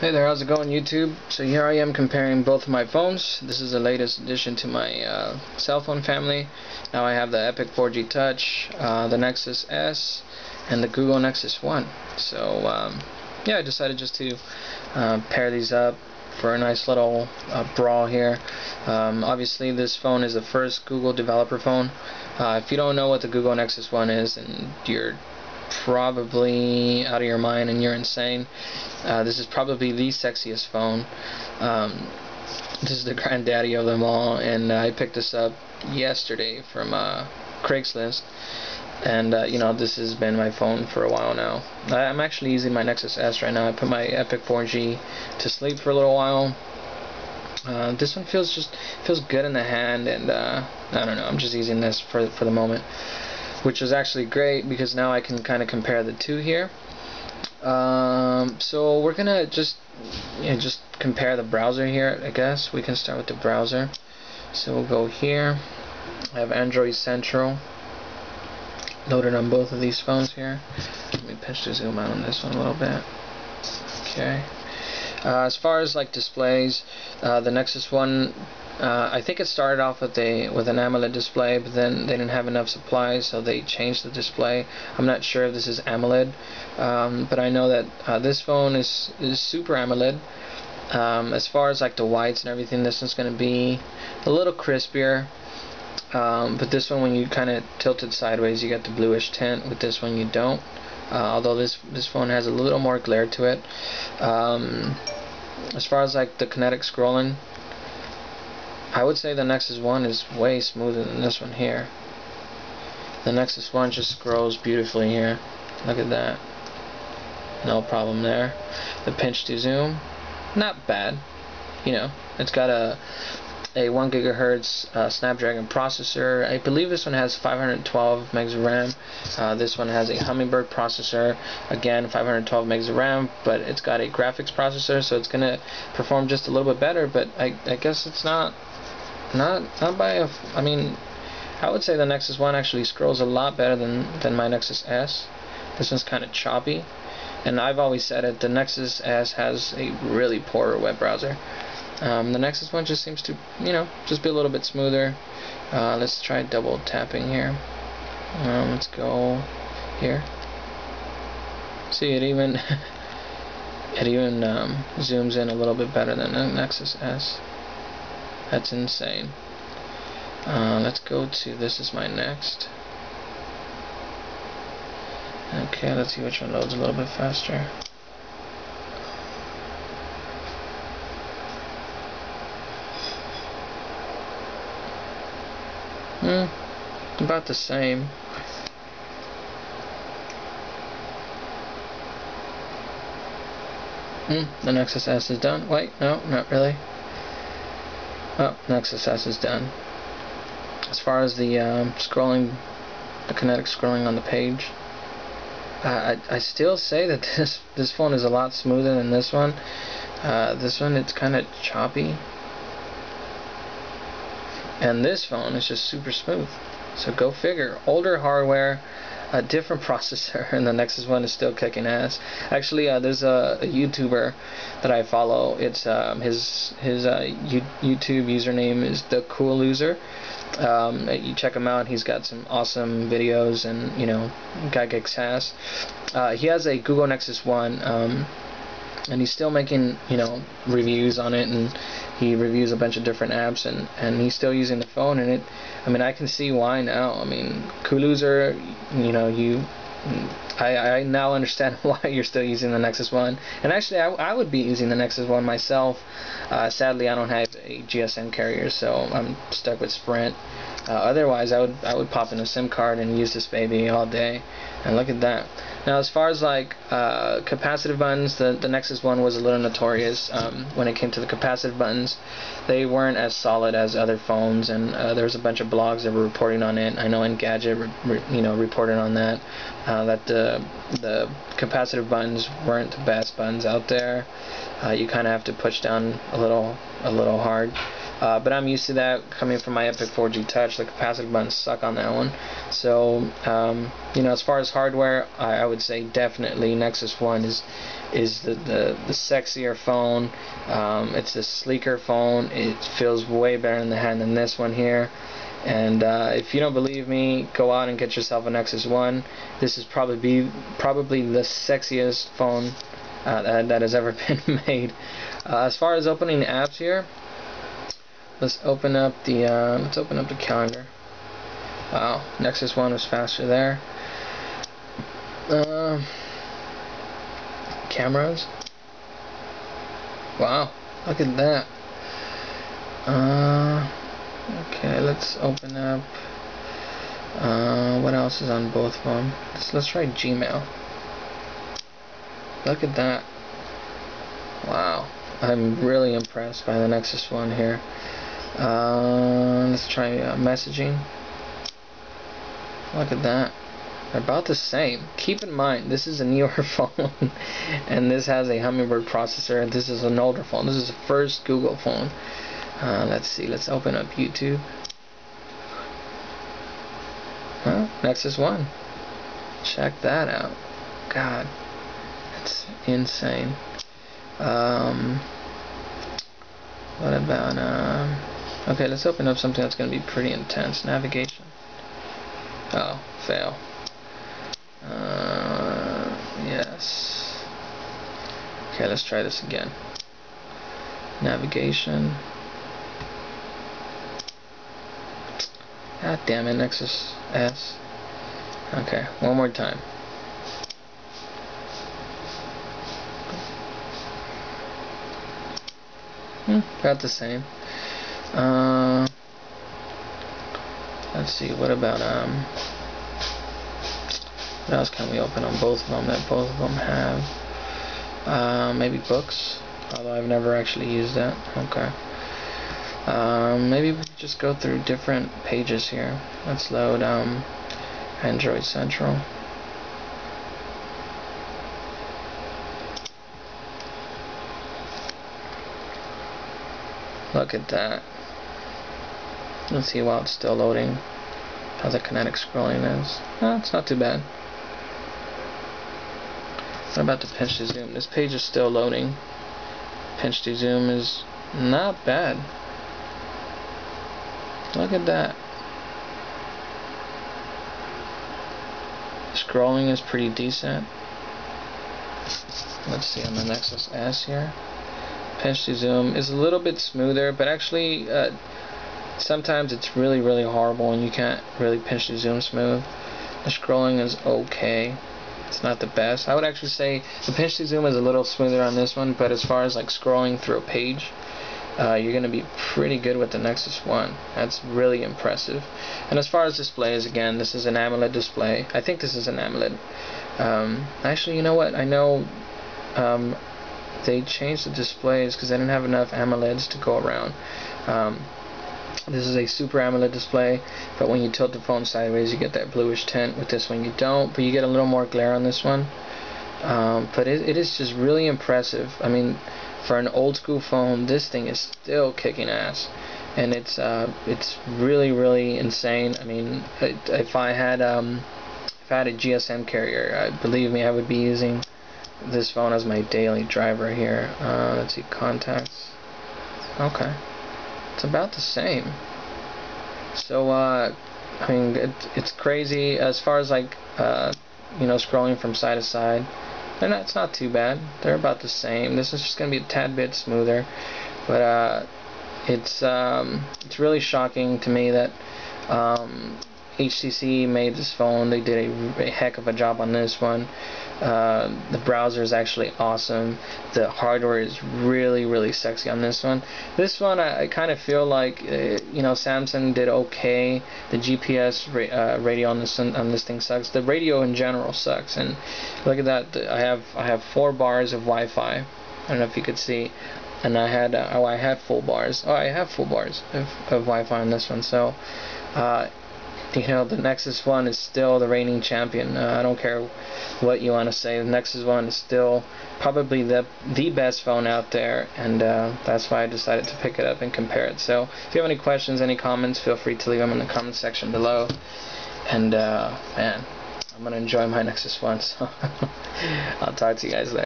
Hey there, how's it going YouTube? So here I am comparing both of my phones. This is the latest addition to my cell phone family. Now I have the Epic 4G Touch, the Nexus S, and the Google Nexus 1. So yeah, I decided just to pair these up for a nice little brawl here. Obviously this phone is the first Google developer phone. If you don't know what the Google Nexus 1 is, and you're probably out of your mind and you're insane. This is probably the sexiest phone. This is the granddaddy of them all, and I picked this up yesterday from Craigslist, and you know, this has been my phone for a while now. I'm actually using my Nexus S right now. I put my Epic 4G to sleep for a little while. This one feels good in the hand, and I don't know, I'm just using this for the moment, which is actually great because now I can kind of compare the two here. So we're gonna just compare the browser here. I guess we can start with the browser. So we'll go here. I have Android Central loaded on both of these phones here. Let me pinch to zoom out on this one a little bit. Okay. As far as like displays, the Nexus 1, I think it started off with an AMOLED display, but then they didn't have enough supplies, so they changed the display. I'm not sure if this is AMOLED, but I know that this phone is Super AMOLED. As far as like the whites and everything, this one's going to be a little crispier. But this one, when you kind of tilt it sideways, you get the bluish tint. With this one, you don't. Although this phone has a little more glare to it. As far as like the kinetic scrolling, I would say the Nexus 1 is way smoother than this one here. The Nexus 1 just scrolls beautifully here. Look at that. No problem there. The pinch to zoom, not bad. You know, it's got a 1 GHz Snapdragon processor. I believe this one has 512 megs of RAM. This one has a Hummingbird processor. Again, 512 megs of RAM, but it's got a graphics processor, so it's gonna perform just a little bit better. But I guess it's not by a. I mean, I would say the Nexus 1 actually scrolls a lot better than my Nexus S. This one's kind of choppy, and I've always said it. The Nexus S has a really poor web browser. The Nexus 1 just seems to, you know, just be a little bit smoother. Let's try double tapping here. Let's go here. See, it even zooms in a little bit better than the Nexus S. That's insane. Let's go to, this is my next. Okay, let's see which one loads a little bit faster. About the same. The Nexus S is done. Wait, no, not really. Oh, Nexus S is done. As far as the scrolling, the kinetic scrolling on the page, I still say that this phone is a lot smoother than this one. This one, it's kind of choppy, and this phone is just super smooth. So go figure. Older hardware, a different processor, and the Nexus 1 is still kicking ass. Actually, there's a YouTuber that I follow. It's his YouTube username is The Cool Loser. You check him out. He's got some awesome videos, and you know, guy kicks ass. He has a Google Nexus 1. And he's still making, you know, reviews on it, and he reviews a bunch of different apps, and he's still using the phone, and I mean, I can see why now. I mean, cool loser, you know, I now understand why you're still using the Nexus 1, and actually I would be using the Nexus 1 myself. Sadly, I don't have a GSM carrier, so I'm stuck with Sprint. Otherwise, I would pop in a SIM card and use this baby all day. And look at that. Now, as far as like capacitive buttons, the Nexus 1 was a little notorious when it came to the capacitive buttons. They weren't as solid as other phones, and there was a bunch of blogs that were reporting on it. I know Engadget, you know, reported on that, that the capacitive buttons weren't the best buttons out there. You kind of have to push down a little hard. but I'm used to that coming from my Epic 4G Touch. The capacitive buttons suck on that one. So as far as hardware, I would say definitely Nexus 1 is the sexier phone. It's a sleeker phone. It feels way better in the hand than this one here. And if you don't believe me, go out and get yourself a Nexus 1. This is probably the sexiest phone that has ever been made. As far as opening the apps here, let's open up the calendar. Wow, Nexus 1 was faster there. Cameras. Wow, look at that. Okay, let's open up. What else is on both of them? Let's try Gmail. Look at that. Wow, I'm really impressed by the Nexus 1 here. Let's try messaging. Look at that. They're about the same. Keep in mind, this is a newer phone, and this has a Hummingbird processor. This is an older phone. This is the first Google phone. Let's see. Let's open up YouTube. Nexus 1. Check that out. God, that's insane. What about okay, let's open up something that's going to be pretty intense. Navigation. Oh, fail. Yes. Okay, let's try this again. Navigation. God damn it, Nexus S. Okay, one more time. About the same. Let's see, what about what else can we open on both of them that both of them have? Maybe books, although I've never actually used that. Okay. Maybe we could just go through different pages here. Let's load Android Central. Look at that. Let's see while it's still loading how the kinetic scrolling is. No, it's not too bad. What about the pinch to zoom? This page is still loading. Pinch to zoom is not bad. Look at that. Scrolling is pretty decent. Let's see on the Nexus S here. Pinch to zoom is a little bit smoother, but actually sometimes it's really horrible and you can't really pinch to zoom smooth. The scrolling is okay. It's not the best. I would actually say the pinch to zoom is a little smoother on this one, but as far as like scrolling through a page, you're going to be pretty good with the Nexus 1. That's really impressive. And as far as displays, again, this is an AMOLED display. I think this is an AMOLED. Actually, you know what? I know they changed the displays because they didn't have enough AMOLEDs to go around. This is a Super AMOLED display, but when you tilt the phone sideways you get that bluish tint. With this one you don't, but you get a little more glare on this one. But it is just really impressive. I mean, for an old school phone, this thing is still kicking ass, and it's really insane. I mean, if I had a GSM carrier, believe me, I would be using this phone as my daily driver here. Let's see, contacts. Okay, it's about the same. So I mean, it's crazy as far as like scrolling from side to side. It's not too bad. They're about the same. This is just going to be a tad bit smoother, but it's really shocking to me that HTC made this phone. They did a heck of a job on this one. The browser is actually awesome. The hardware is really sexy on this one. This one I kind of feel like Samsung did okay. The GPS radio on this thing sucks. The radio in general sucks. And look at that. I have 4 bars of Wi-Fi. I don't know if you could see. And I have full bars. Oh, I have full bars of Wi-Fi on this one. So you know, the Nexus 1 is still the reigning champion. I don't care what you want to say. The Nexus 1 is still probably the best phone out there, and that's why I decided to pick it up and compare it. So if you have any questions, any comments, feel free to leave them in the comment section below. And man, I'm gonna enjoy my Nexus 1, so I'll talk to you guys later.